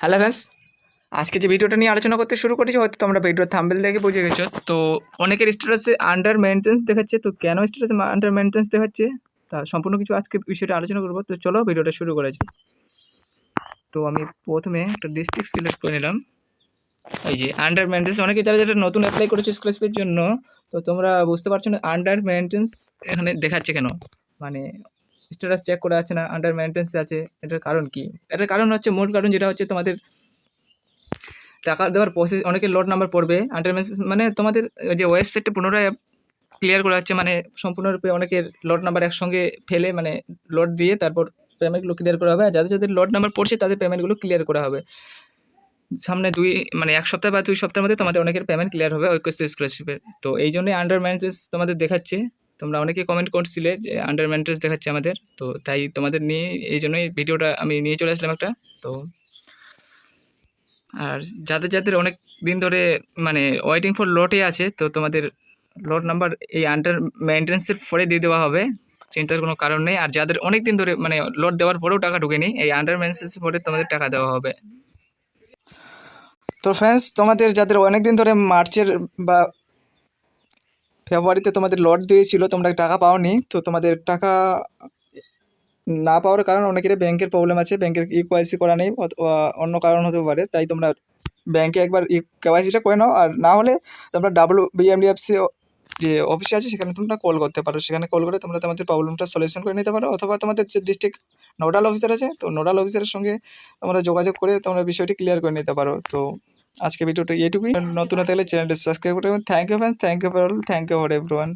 Hello friends, আজকে যে ভিডিওটা নিয়ে আলোচনা করতে শুরু করেছি হয়তো তোমরা ভিডিওর থাম্বনেল দেখে বুঝে গেছো। তো অনেকের স্ট্যাটাসে আন্ডার মেইনটেন্স দেখাচ্ছে, তো কেন স্ট্যাটাসে আন্ডার মেইনটেন্স দেখাচ্ছে তা সম্পূর্ণ কিছু আজকে বিষয়টা আলোচনা করবো। তো চলো ভিডিওটা শুরু করা যাক। তো আমি প্রথমে একটা ডিস্ট্রিক্ট সিলেক্ট করে নিলাম। এই যে আন্ডার মেইনটেন্স, অনেকে যারা যেটা নতুন অ্যাপ্লাই করেছে স্কলারশিপের জন্য, তো তোমরা বুঝতে পারছো না আন্ডার মেইনটেন্স এখানে দেখাচ্ছে কেন, মানে স্ট্যাটাস চেক করা যাচ্ছে না, আন্ডার মেইনটেন্স আছে। এটার কারণ কি? এটার কারণ হচ্ছে, মূল কারণ যেটা হচ্ছে তোমাদের টাকা দেওয়ার প্রসেস, অনেকের লট নাম্বার পড়বে আন্ডার মেনশন, মানে তোমাদের যে ওয়েবসাইটটা পুনরায় ক্লিয়ার করা হচ্ছে, মানে সম্পূর্ণরূপে অনেকের লট নাম্বার একসঙ্গে ফেলে মানে লট দিয়ে তারপর পেমেন্টগুলো ক্লিয়ার করা হবে। আর যাদের যাদের লট নাম্বার পড়ছে তাদের পেমেন্টগুলো ক্লিয়ার করা হবে সামনে মানে এক সপ্তাহ বা 2 সপ্তাহের মধ্যে তোমাদের অনেকের পেমেন্ট ক্লিয়ার হবে ঐক্যস্থ স্কলারশিপের। তো এই জন্যই আন্ডার মেনটেন্স তোমাদের দেখাচ্ছে। তোমরা অনেকে কমেন্ট করছিলে যে আন্ডার মেনটেন্স দেখাচ্ছে আমাদের, তো তাই তোমাদের নিয়ে এই জন্যই ভিডিওটা আমি নিয়ে চলে আসলাম একটা। তো আর যাদের যাদের অনেক দিন ধরে মানে ওয়েটিং ফর লটে আছে, তো তোমাদের লট নাম্বার এই আন্ডার মেনটেন্সের পরে দিয়ে দেওয়া হবে, চিন্তার কোনো কারণ নেই। আর যাদের অনেক দিন ধরে মানে লট দেওয়ার পরেও টাকা ঢুকেনি, এই আন্ডার মেনটেন্সের পরে তোমাদের টাকা দেওয়া হবে। তো ফ্রেন্ডস, তোমাদের যাদের অনেক দিন ধরে মার্চের বা ফেব্রুয়ারিতে তোমাদের লট দিয়েছিল, তোমরা টাকা পাওনি, তো তোমাদের টাকা না পাওয়ার কারণ অনেকের ব্যাংকের প্রবলেম আছে, ব্যাংকের ইকেওয়াইসি করা নেই অথবা অন্য কারণ হতে পারে। তাই তোমরা ব্যাংকে একবার কেওয়াইসিটা করে নাও, আর না হলে তোমরা WBMDFC যে অফিসে আছে সেখানে তোমরা কল করতে পারো। সেখানে কল করে তোমরা তোমাদের প্রবলেমটা সলিউশন করে নিতে পারো, অথবা তোমাদের যে ডিস্ট্রিক্ট নোডাল অফিসার আছে, তো নোডাল অফিসারের সঙ্গে তোমরা যোগাযোগ করে তোমরা বিষয়টি ক্লিয়ার করে নিতে পারো। তো আজকে ভিডিওটা এইটুকুই। নতুন হতে গেলে চ্যানেলটি সাবস্ক্রাইব করতে হবে। Thank you friend, thank you for all, thank you for everyone.